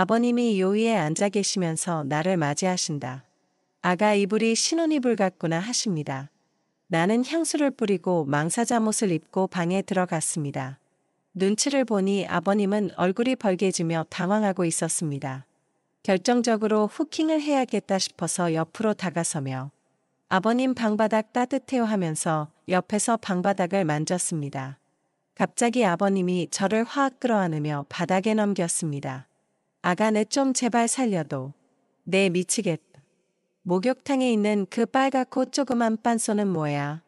아버님이 요 위에 앉아 계시면서 나를 맞이하신다. 아가 이불이 신혼이불 같구나 하십니다. 나는 향수를 뿌리고 망사잠옷을 입고 방에 들어갔습니다. 눈치를 보니 아버님은 얼굴이 벌개지며 당황하고 있었습니다. 결정적으로 후킹을 해야겠다 싶어서 옆으로 다가서며 아버님 방바닥 따뜻해요 하면서 옆에서 방바닥을 만졌습니다. 갑자기 아버님이 저를 확 끌어안으며 바닥에 넘겼습니다. 아가 내 좀 제발 살려도. 내 미치겠다. 목욕탕에 있는 그 빨갛고 조그만 빤소는 뭐야?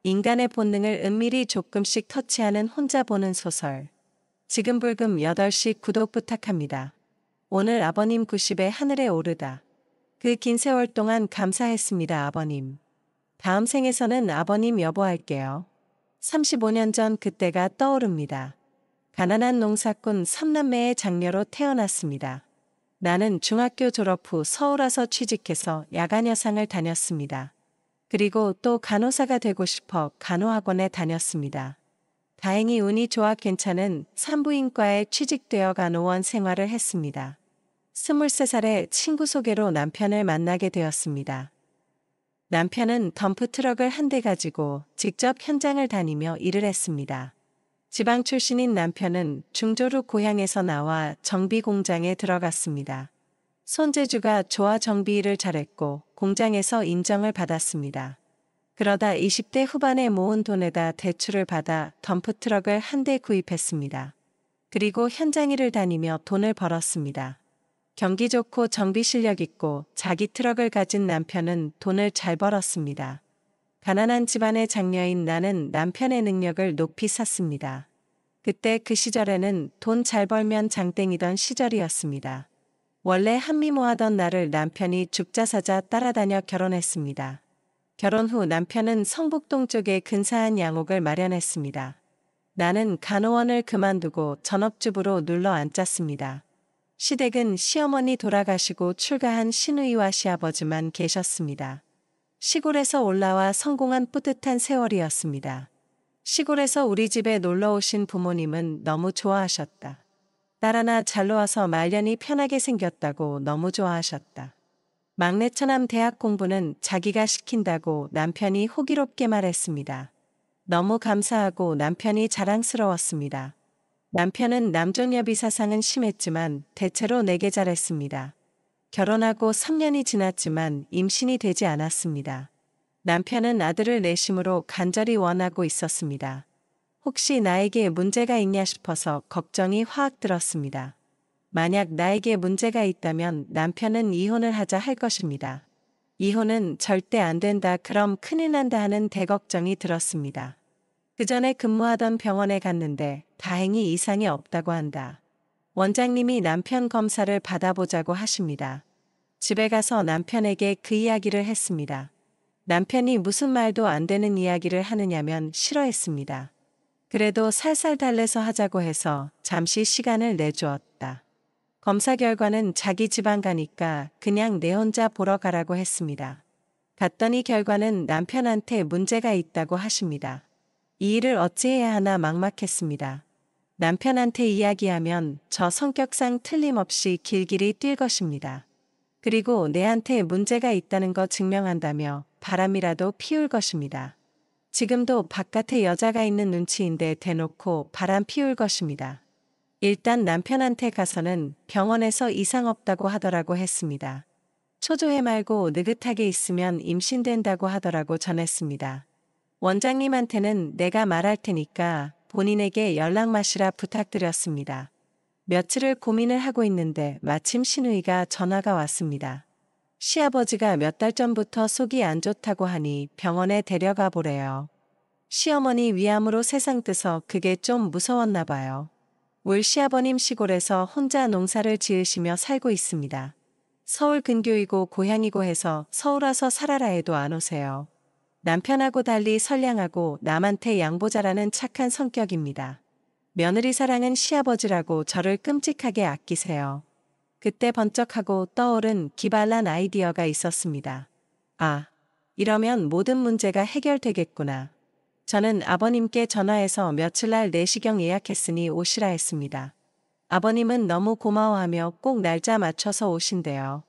인간의 본능을 은밀히 조금씩 터치하는 혼자 보는 소설. 지금 불금 8시 구독 부탁합니다. 오늘 아버님 90에 하늘에 오르다. 그 긴 세월 동안 감사했습니다 아버님. 다음 생에서는 아버님 여보할게요. 35년 전 그때가 떠오릅니다. 가난한 농사꾼 3남매의 장녀로 태어났습니다. 나는 중학교 졸업 후 서울 와서 취직해서 야간 여상을 다녔습니다. 그리고 또 간호사가 되고 싶어 간호학원에 다녔습니다. 다행히 운이 좋아 괜찮은 산부인과에 취직되어 간호원 생활을 했습니다. 23살에 친구 소개로 남편을 만나게 되었습니다. 남편은 덤프트럭을 한 대 가지고 직접 현장을 다니며 일을 했습니다. 지방 출신인 남편은 중조루 고향에서 나와 정비 공장에 들어갔습니다. 손재주가 좋아 정비 일을 잘했고 공장에서 인정을 받았습니다. 그러다 20대 후반에 모은 돈에다 대출을 받아 덤프트럭을 한 대 구입했습니다. 그리고 현장 일을 다니며 돈을 벌었습니다. 경기 좋고 정비 실력 있고 자기 트럭을 가진 남편은 돈을 잘 벌었습니다. 가난한 집안의 장녀인 나는 남편의 능력을 높이 샀습니다. 그때 그 시절에는 돈 잘 벌면 장땡이던 시절이었습니다. 원래 한미모하던 나를 남편이 죽자사자 따라다녀 결혼했습니다. 결혼 후 남편은 성북동 쪽에 근사한 양옥을 마련했습니다. 나는 간호원을 그만두고 전업주부로 눌러 앉았습니다. 시댁은 시어머니 돌아가시고 출가한 시누이와 시아버지만 계셨습니다. 시골에서 올라와 성공한 뿌듯한 세월이었습니다. 시골에서 우리 집에 놀러 오신 부모님은 너무 좋아하셨다. 딸 하나 잘 놓아서 말년이 편하게 생겼다고 너무 좋아하셨다. 막내 처남 대학 공부는 자기가 시킨다고 남편이 호기롭게 말했습니다. 너무 감사하고 남편이 자랑스러웠습니다. 남편은 남존여비 사상은 심했지만 대체로 내게 잘했습니다. 결혼하고 3년이 지났지만 임신이 되지 않았습니다. 남편은 아들을 내심으로 간절히 원하고 있었습니다. 혹시 나에게 문제가 있냐 싶어서 걱정이 확 들었습니다. 만약 나에게 문제가 있다면 남편은 이혼을 하자 할 것입니다. 이혼은 절대 안 된다 그럼 큰일 난다 하는 대걱정이 들었습니다. 그 전에 근무하던 병원에 갔는데 다행히 이상이 없다고 한다. 원장님이 남편 검사를 받아보자고 하십니다. 집에 가서 남편에게 그 이야기를 했습니다. 남편이 무슨 말도 안 되는 이야기를 하느냐면 싫어했습니다. 그래도 살살 달래서 하자고 해서 잠시 시간을 내주었다. 검사 결과는 자기 집안 가니까 그냥 내 혼자 보러 가라고 했습니다. 갔더니 결과는 남편한테 문제가 있다고 하십니다. 이 일을 어찌해야 하나 막막했습니다. 남편한테 이야기하면 저 성격상 틀림없이 길길이 뛸 것입니다. 그리고 내한테 문제가 있다는 거 증명한다며 바람이라도 피울 것입니다. 지금도 바깥에 여자가 있는 눈치인데 대놓고 바람 피울 것입니다. 일단 남편한테 가서는 병원에서 이상 없다고 하더라고 했습니다. 초조해 말고 느긋하게 있으면 임신된다고 하더라고 전했습니다. 원장님한테는 내가 말할 테니까 본인에게 연락 마시라 부탁드렸습니다. 며칠을 고민을 하고 있는데 마침 시누이가 전화가 왔습니다. 시아버지가 몇 달 전부터 속이 안 좋다고 하니 병원에 데려가 보래요. 시어머니 위암으로 세상 뜨서 그게 좀 무서웠나 봐요. 울 시아버님 시골에서 혼자 농사를 지으시며 살고 있습니다. 서울 근교이고 고향이고 해서 서울 와서 살아라 해도 안 오세요. 남편하고 달리 선량하고 남한테 양보 잘하는 착한 성격입니다. 며느리 사랑은 시아버지라고 저를 끔찍하게 아끼세요. 그때 번쩍하고 떠오른 기발한 아이디어가 있었습니다. 아, 이러면 모든 문제가 해결되겠구나. 저는 아버님께 전화해서 며칠 날 내시경 예약했으니 오시라 했습니다. 아버님은 너무 고마워하며 꼭 날짜 맞춰서 오신대요.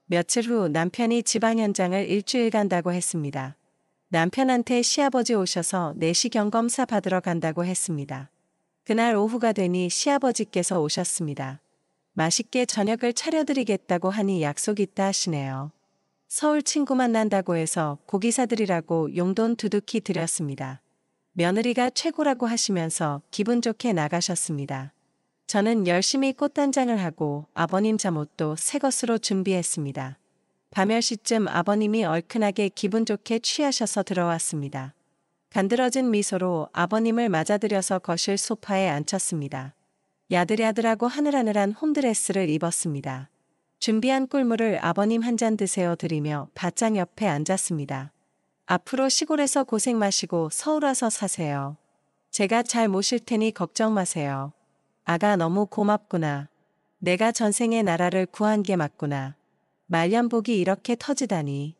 며칠 후 남편이 지방 현장을 일주일 간다고 했습니다. 남편한테 시아버지 오셔서 내시경 검사 받으러 간다고 했습니다. 그날 오후가 되니 시아버지께서 오셨습니다. 맛있게 저녁을 차려드리겠다고 하니 약속 있다 하시네요. 서울 친구 만난다고 해서 고기 사드리라고 용돈 두둑히 드렸습니다. 며느리가 최고라고 하시면서 기분 좋게 나가셨습니다. 저는 열심히 꽃단장을 하고 아버님 잠옷도 새 것으로 준비했습니다. 밤 10시쯤 아버님이 얼큰하게 기분 좋게 취하셔서 들어왔습니다. 간드러진 미소로 아버님을 맞아들여서 거실 소파에 앉혔습니다. 야들야들하고 하늘하늘한 홈드레스를 입었습니다. 준비한 꿀물을 아버님 한 잔 드세요 드리며 바짝 옆에 앉았습니다. 앞으로 시골에서 고생 마시고 서울 와서 사세요. 제가 잘 모실 테니 걱정 마세요. 아가 너무 고맙구나. 내가 전생에 나라를 구한 게 맞구나. 말년복이 이렇게 터지다니.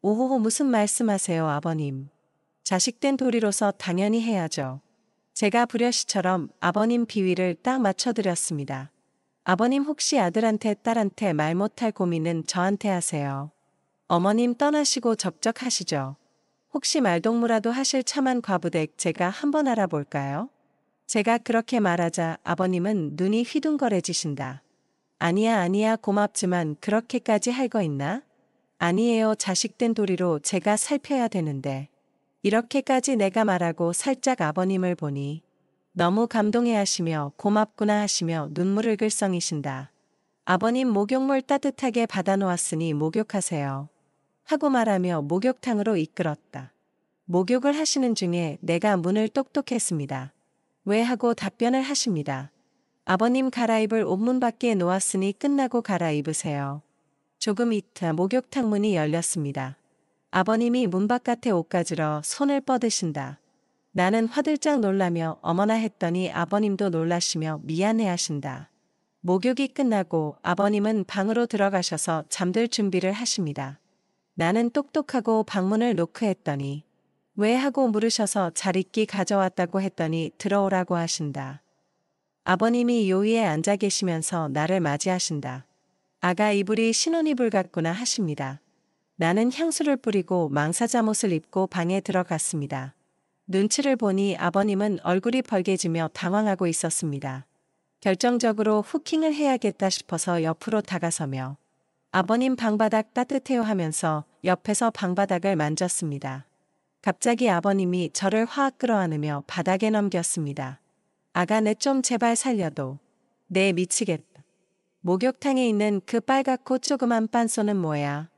오호호 무슨 말씀하세요 아버님. 자식된 도리로서 당연히 해야죠. 제가 불효시처럼 아버님 비위를 딱 맞춰드렸습니다. 아버님 혹시 아들한테 딸한테 말 못할 고민은 저한테 하세요. 어머님 떠나시고 적적하시죠. 혹시 말동무라도 하실 참한 과부댁 제가 한번 알아볼까요? 제가 그렇게 말하자 아버님은 눈이 휘둥거려지신다. 아니야 아니야 고맙지만 그렇게까지 할 거 있나? 아니에요 자식된 도리로 제가 살펴야 되는데. 이렇게까지 내가 말하고 살짝 아버님을 보니 너무 감동해 하시며 고맙구나 하시며 눈물을 글썽이신다. 아버님 목욕물 따뜻하게 받아놓았으니 목욕하세요. 하고 말하며 목욕탕으로 이끌었다. 목욕을 하시는 중에 내가 문을 똑똑했습니다. 왜 하고 답변을 하십니다. 아버님 갈아입을 옷 문 밖에 놓았으니 끝나고 갈아입으세요. 조금 있다 목욕탕 문이 열렸습니다. 아버님이 문 바깥에 옷 가지러 손을 뻗으신다. 나는 화들짝 놀라며 어머나 했더니 아버님도 놀라시며 미안해 하신다. 목욕이 끝나고 아버님은 방으로 들어가셔서 잠들 준비를 하십니다. 나는 똑똑하고 방문을 노크했더니 왜 하고 물으셔서 자리끼 가져왔다고 했더니 들어오라고 하신다. 아버님이 요 위에 앉아 계시면서 나를 맞이하신다. 아가 이불이 신혼이불 같구나 하십니다. 나는 향수를 뿌리고 망사잠옷을 입고 방에 들어갔습니다. 눈치를 보니 아버님은 얼굴이 벌개지며 당황하고 있었습니다. 결정적으로 후킹을 해야겠다 싶어서 옆으로 다가서며 아버님 방바닥 따뜻해요 하면서 옆에서 방바닥을 만졌습니다. 갑자기 아버님이 저를 화학 끌어안으며 바닥에 넘겼습니다. 아가 내 좀 제발 살려도. 네 미치겠다. 목욕탕에 있는 그 빨갛고 조그만 빤소는 뭐야.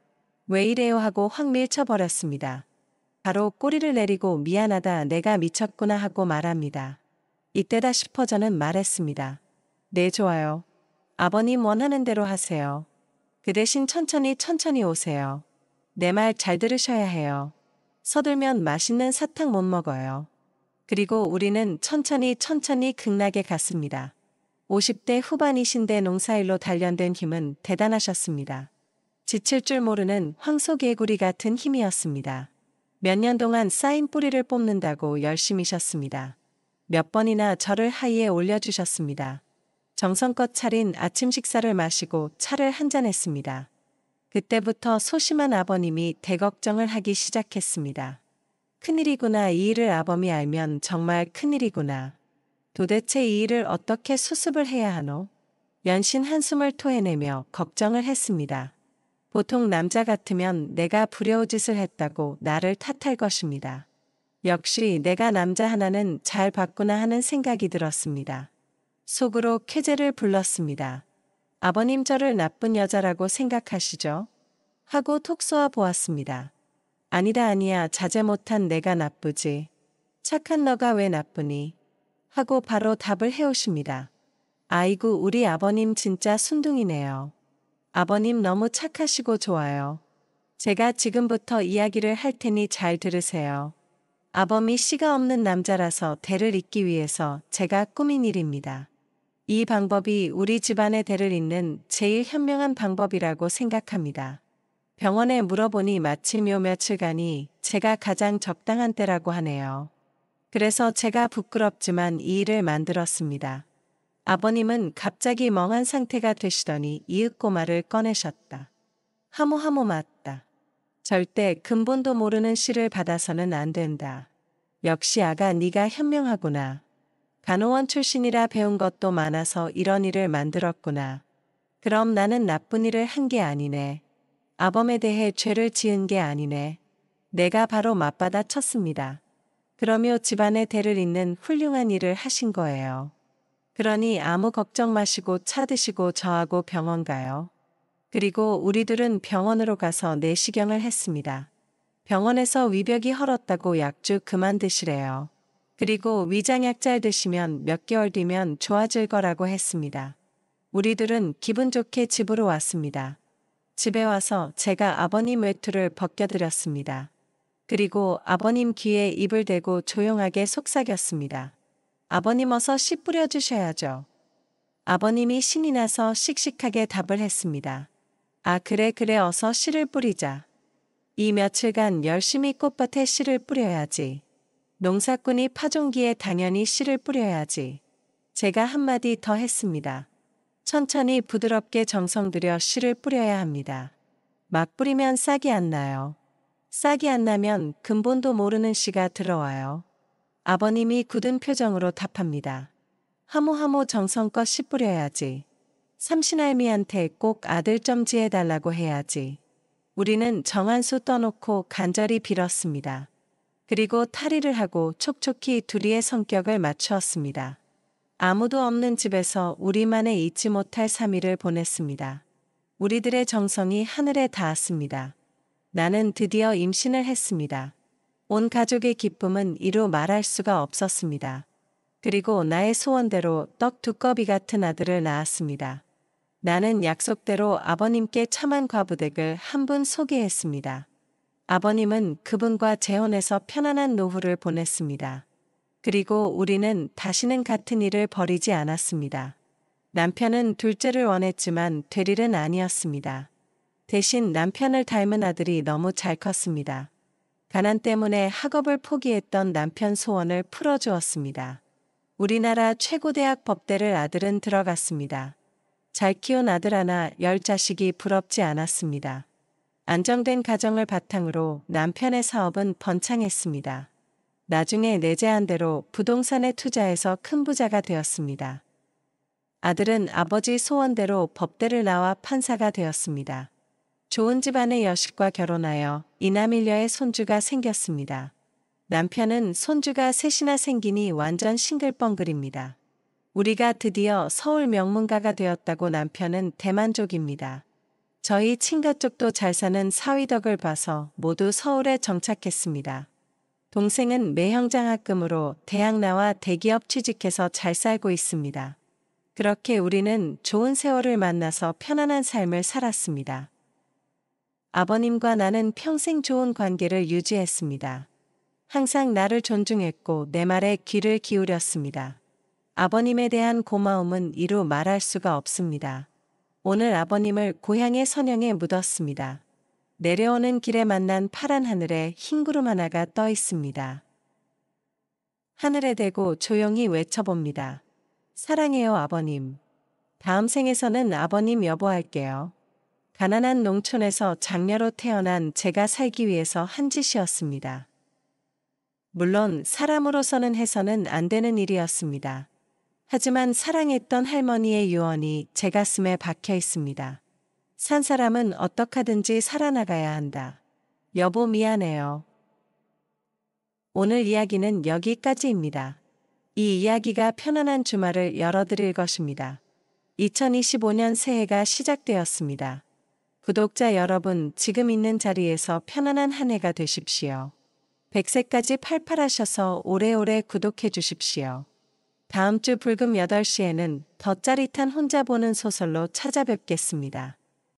왜 이래요 하고 확 밀쳐버렸습니다. 바로 꼬리를 내리고 미안하다 내가 미쳤구나 하고 말합니다. 이때다 싶어 저는 말했습니다. 네 좋아요. 아버님 원하는 대로 하세요. 그 대신 천천히 오세요. 내 말 잘 들으셔야 해요. 서둘면 맛있는 사탕 못 먹어요. 그리고 우리는 천천히 극락에 갔습니다. 50대 후반이신데 농사일로 단련된 힘은 대단하셨습니다. 지칠 줄 모르는 황소개구리 같은 힘이었습니다. 몇 년 동안 쌓인 뿌리를 뽑는다고 열심히 쉬었습니다. 몇 번이나 저를 하이에 올려주셨습니다. 정성껏 차린 아침 식사를 마시고 차를 한잔했습니다. 그때부터 소심한 아버님이 대걱정을 하기 시작했습니다. 큰일이구나 이 일을 아범이 알면 정말 큰일이구나. 도대체 이 일을 어떻게 수습을 해야 하노? 연신 한숨을 토해내며 걱정을 했습니다. 보통 남자 같으면 내가 불효짓을 했다고 나를 탓할 것입니다. 역시 내가 남자 하나는 잘 봤구나 하는 생각이 들었습니다. 속으로 쾌재를 불렀습니다. 아버님 저를 나쁜 여자라고 생각하시죠? 하고 톡 쏘아 보았습니다. 아니다 아니야 자제 못한 내가 나쁘지. 착한 너가 왜 나쁘니? 하고 바로 답을 해오십니다. 아이고 우리 아버님 진짜 순둥이네요. 아버님 너무 착하시고 좋아요. 제가 지금부터 이야기를 할 테니 잘 들으세요. 아범이 씨가 없는 남자라서 대를 잇기 위해서 제가 꾸민 일입니다. 이 방법이 우리 집안의 대를 잇는 제일 현명한 방법이라고 생각합니다. 병원에 물어보니 마침 요 며칠간이 제가 가장 적당한 때라고 하네요. 그래서 제가 부끄럽지만 이 일을 만들었습니다. 아버님은 갑자기 멍한 상태가 되시더니 이윽고말을 꺼내셨다. 하모하모 맞다. 절대 근본도 모르는 씨를 받아서는 안 된다. 역시 아가 네가 현명하구나. 간호원 출신이라 배운 것도 많아서 이런 일을 만들었구나. 그럼 나는 나쁜 일을 한 게 아니네. 아범에 대해 죄를 지은 게 아니네. 내가 바로 맞받아 쳤습니다. 그러며 집안의 대를 잇는 훌륭한 일을 하신 거예요. 그러니 아무 걱정 마시고 차 드시고 저하고 병원 가요. 그리고 우리들은 병원으로 가서 내시경을 했습니다. 병원에서 위벽이 헐었다고 약주 그만 드시래요. 그리고 위장약 잘 드시면 몇 개월 뒤면 좋아질 거라고 했습니다. 우리들은 기분 좋게 집으로 왔습니다. 집에 와서 제가 아버님 외투를 벗겨드렸습니다. 그리고 아버님 귀에 입을 대고 조용하게 속삭였습니다. 아버님 어서 씨 뿌려주셔야죠. 아버님이 신이 나서 씩씩하게 답을 했습니다. 아 그래 어서 씨를 뿌리자. 이 며칠간 열심히 꽃밭에 씨를 뿌려야지. 농사꾼이 파종기에 당연히 씨를 뿌려야지. 제가 한마디 더 했습니다. 천천히 부드럽게 정성 들여 씨를 뿌려야 합니다. 막 뿌리면 싹이 안 나요. 싹이 안 나면 근본도 모르는 씨가 들어와요. 아버님이 굳은 표정으로 답합니다. 하모하모 정성껏 씨 뿌려야지. 삼신할미한테 꼭 아들 좀 지어달라고 해야지. 우리는 정한수 떠놓고 간절히 빌었습니다. 그리고 탈의를 하고 촉촉히 둘이의 성격을 맞추었습니다. 아무도 없는 집에서 우리만의 잊지 못할 3일을 보냈습니다. 우리들의 정성이 하늘에 닿았습니다. 나는 드디어 임신을 했습니다. 온 가족의 기쁨은 이루 말할 수가 없었습니다. 그리고 나의 소원대로 떡 두꺼비 같은 아들을 낳았습니다. 나는 약속대로 아버님께 참한 과부댁을 한 분 소개했습니다. 아버님은 그분과 재혼해서 편안한 노후를 보냈습니다. 그리고 우리는 다시는 같은 일을 벌이지 않았습니다. 남편은 둘째를 원했지만 될 일은 아니었습니다. 대신 남편을 닮은 아들이 너무 잘 컸습니다. 가난 때문에 학업을 포기했던 남편 소원을 풀어주었습니다. 우리나라 최고대학 법대를 아들은 들어갔습니다. 잘 키운 아들 하나 10자식이 부럽지 않았습니다. 안정된 가정을 바탕으로 남편의 사업은 번창했습니다. 나중에 내재한 대로 부동산에 투자해서 큰 부자가 되었습니다. 아들은 아버지 소원대로 법대를 나와 판사가 되었습니다. 좋은 집안의 여식과 결혼하여 이남일녀의 손주가 생겼습니다. 남편은 손주가 셋이나 생기니 완전 싱글벙글입니다. 우리가 드디어 서울 명문가가 되었다고 남편은 대만족입니다. 저희 친가쪽도 잘 사는 사위덕을 봐서 모두 서울에 정착했습니다. 동생은 매형장학금으로 대학 나와 대기업 취직해서 잘 살고 있습니다. 그렇게 우리는 좋은 세월을 만나서 편안한 삶을 살았습니다. 아버님과 나는 평생 좋은 관계를 유지했습니다. 항상 나를 존중했고 내 말에 귀를 기울였습니다. 아버님에 대한 고마움은 이루 말할 수가 없습니다. 오늘 아버님을 고향의 선영에 묻었습니다. 내려오는 길에 만난 파란 하늘에 흰 구름 하나가 떠 있습니다. 하늘에 대고 조용히 외쳐봅니다. 사랑해요 아버님. 다음 생에서는 아버님 여보할게요. 가난한 농촌에서 장녀로 태어난 제가 살기 위해서 한 짓이었습니다. 물론 사람으로서는 해서는 안 되는 일이었습니다. 하지만 사랑했던 할머니의 유언이 제 가슴에 박혀 있습니다. 산 사람은 어떡하든지 살아나가야 한다. 여보 미안해요. 오늘 이야기는 여기까지입니다. 이 이야기가 편안한 주말을 열어드릴 것입니다. 2025년 새해가 시작되었습니다. 구독자 여러분 지금 있는 자리에서 편안한 한 해가 되십시오. 100세까지 팔팔하셔서 오래오래 구독해 주십시오. 다음 주 불금 8시에는 더 짜릿한 혼자 보는 소설로 찾아뵙겠습니다.